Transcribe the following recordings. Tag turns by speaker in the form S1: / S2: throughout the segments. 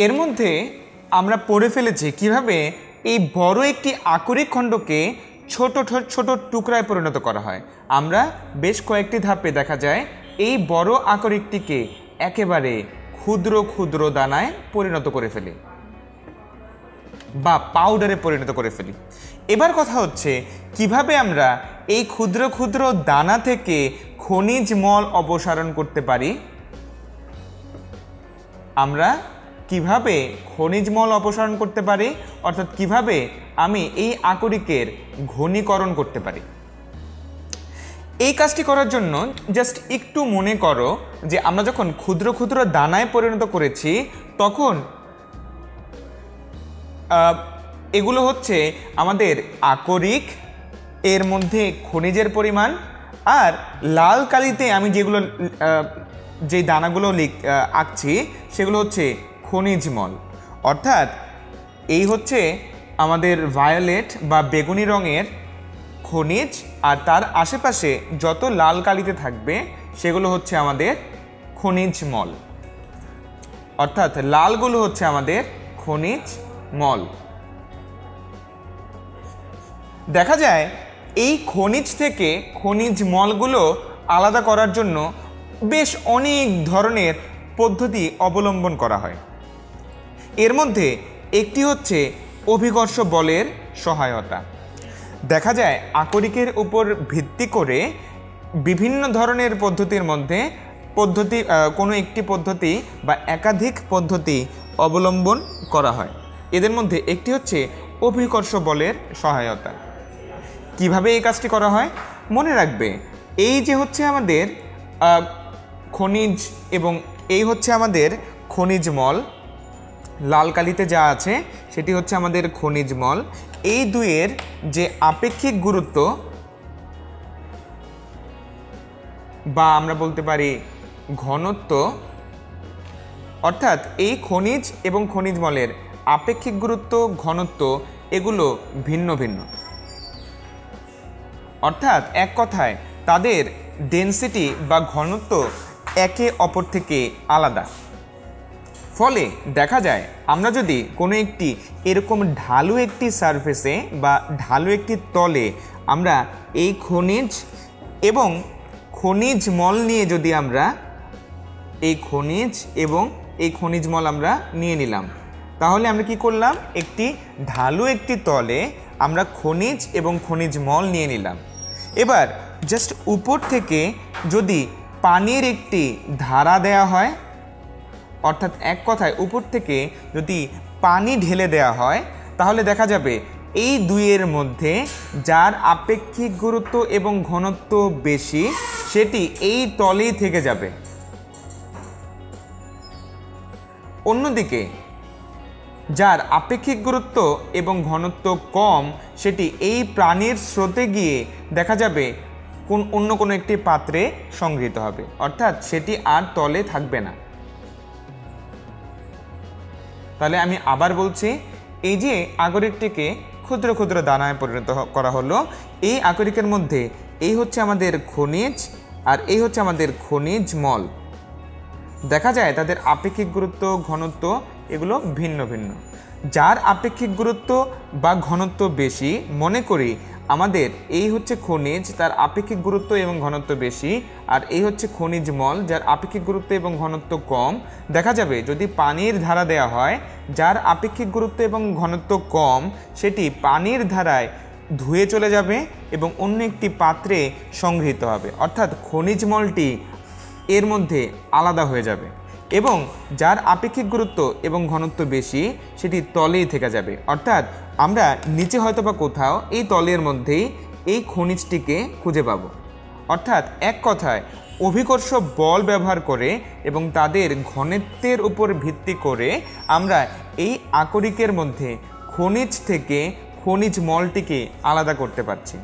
S1: এর মধ্যে আমরা পড়ে ফেলেছি কিভাবে এই বড় একটি আকরিক খণ্ডকে ছোট ছোট টুকরায় পরিণত করা হয়। আমরা বেশ কয়েকটি ধাপে দেখা যায় এই বড় আকরিকটিকে একেবারে ক্ষুদ্র ক্ষুদ্র দানায় পরিণত করে ফেলি বা পাউডারে পরিণত করে ফেলি। এবার কথা হচ্ছে কিভাবে আমরা এই ক্ষুদ্র ক্ষুদ্র দানা থেকে খনিজ মল অপসারণ করতে পারি। আমরা কিভাবে খনিজ মল অপসারণ করতে পারি, অর্থাৎ কিভাবে আমি এই আকরিকের ঘনীকরণ করতে পারি। এই কাজটি করার জন্য জাস্ট একটু মনে করো যে আমরা যখন ক্ষুদ্র ক্ষুদ্র দানায় পরিণত করেছি তখন এগুলো হচ্ছে আমাদের আকরিক, এর মধ্যে খনিজের পরিমাণ, আর লাল কালিতে আমি যে দানাগুলো আঁকছি সেগুলো হচ্ছে খনিজ মল। অর্থাৎ এই হচ্ছে আমাদের ভায়োলেট বা বেগুনি রঙের খনিজ, আর তার আশেপাশে যত লাল কালিতে থাকবে সেগুলো হচ্ছে আমাদের খনিজ মল। অর্থাৎ লালগুলো হচ্ছে আমাদের খনিজ মল। দেখা যায় এই খনিজ থেকে খনিজ মলগুলো আলাদা করার জন্য বেশ অনেক ধরনের পদ্ধতি অবলম্বন করা হয়। এর মধ্যে একটি হচ্ছে অভিকর্ষ বলের সহায়তা। দেখা যায় আকরিকের উপর ভিত্তি করে বিভিন্ন ধরনের পদ্ধতির মধ্যে কোনো একটি পদ্ধতি বা একাধিক পদ্ধতি অবলম্বন করা হয়। এদের মধ্যে একটি হচ্ছে অভিকর্ষ বলের সহায়তা। কিভাবে এই কাজটি করা হয় মনে রাখবে, এই যে হচ্ছে আমাদের খনিজ এবং এই হচ্ছে আমাদের খনিজ মল, লাল কালিতে যা আছে সেটি হচ্ছে আমাদের খনিজ মল। এই দুইয়ের যে আপেক্ষিক গুরুত্ব বা আমরা বলতে পারি ঘনত্ব, অর্থাৎ এই খনিজ এবং খনিজ মলের আপেক্ষিক গুরুত্ব, ঘনত্ব এগুলো ভিন্ন ভিন্ন। অর্থাৎ এক কথায় তাদের ডেনসিটি বা ঘনত্ব একে অপর থেকে আলাদা। ফলে দেখা যায় আমরা যদি কোনো একটি এরকম ঢালু একটি সারফেসে বা ঢালু একটি তলে আমরা এই খনিজ এবং খনিজ মল নিয়ে যদি আমরা এই খনিজ এবং এই খনিজ মল আমরা নিয়ে নিলাম, তাহলে আমরা কি করলাম, একটি ঢালু একটি তলে আমরা খনিজ এবং খনিজ মল নিয়ে নিলাম। এবার জাস্ট উপর থেকে যদি পানির একটি ধারা দেয়া হয়, অর্থাৎ এক কথায় উপর থেকে যদি পানি ঢেলে দেয়া হয়, তাহলে দেখা যাবে এই দুইয়ের মধ্যে যার আপেক্ষিক গুরুত্ব এবং ঘনত্ব বেশি সেটি এই তলেই থেকে যাবে। অন্যদিকে যার আপেক্ষিক গুরুত্ব এবং ঘনত্ব কম সেটি এই প্রাণীর স্রোতে গিয়ে দেখা যাবে অন্য কোনো একটি পাত্রে সংগৃহীত হবে, অর্থাৎ সেটি আর তলে থাকবে না। তাহলে আমি আবার বলছি, এই যে আকরিকটিকে ক্ষুদ্র ক্ষুদ্র দানায় পরিণত করা হলো, এই আকরিকের মধ্যে এই হচ্ছে আমাদের খনিজ আর এই হচ্ছে আমাদের খনিজ মল। দেখা যায় তাদের আপেক্ষিক গুরুত্ব, ঘনত্ব এগুলো ভিন্ন ভিন্ন। যার আপেক্ষিক গুরুত্ব বা ঘনত্ব বেশি, মনে করি আমাদের এই হচ্ছে খনিজ, তার আপেক্ষিক গুরুত্ব এবং ঘনত্ব বেশি, আর এই হচ্ছে খনিজ মল, যার আপেক্ষিক গুরুত্ব এবং ঘনত্ব কম। দেখা যাবে যদি পানির ধারা দেয়া হয়, যার আপেক্ষিক গুরুত্ব এবং ঘনত্ব কম সেটি পানির ধারায় ধুয়ে চলে যাবে এবং অন্য একটি পাত্রে সংগৃহীত হবে, অর্থাৎ খনিজ মলটি এর মধ্যে আলাদা হয়ে যাবে। এবং যার আপেক্ষিক গুরুত্ব এবং ঘনত্ব বেশি সেটি তলেই থেকে যাবে, অর্থাৎ আমরা নিচে হয়তো বা কোথাও এই তলের মধ্যেই এই খনিজটিকে খুঁজে পাব। অর্থাৎ এক কথায় অভিকর্ষ বল ব্যবহার করে এবং তাদের ঘনত্বের উপর ভিত্তি করে আমরা এই আকরিকের মধ্যে খনিজ থেকে খনিজ মলটিকে আলাদা করতে পারছি।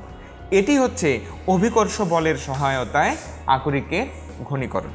S1: এটি হচ্ছে অভিকর্ষ বলের সহায়তায় আকরিকের ঘনীকরণ।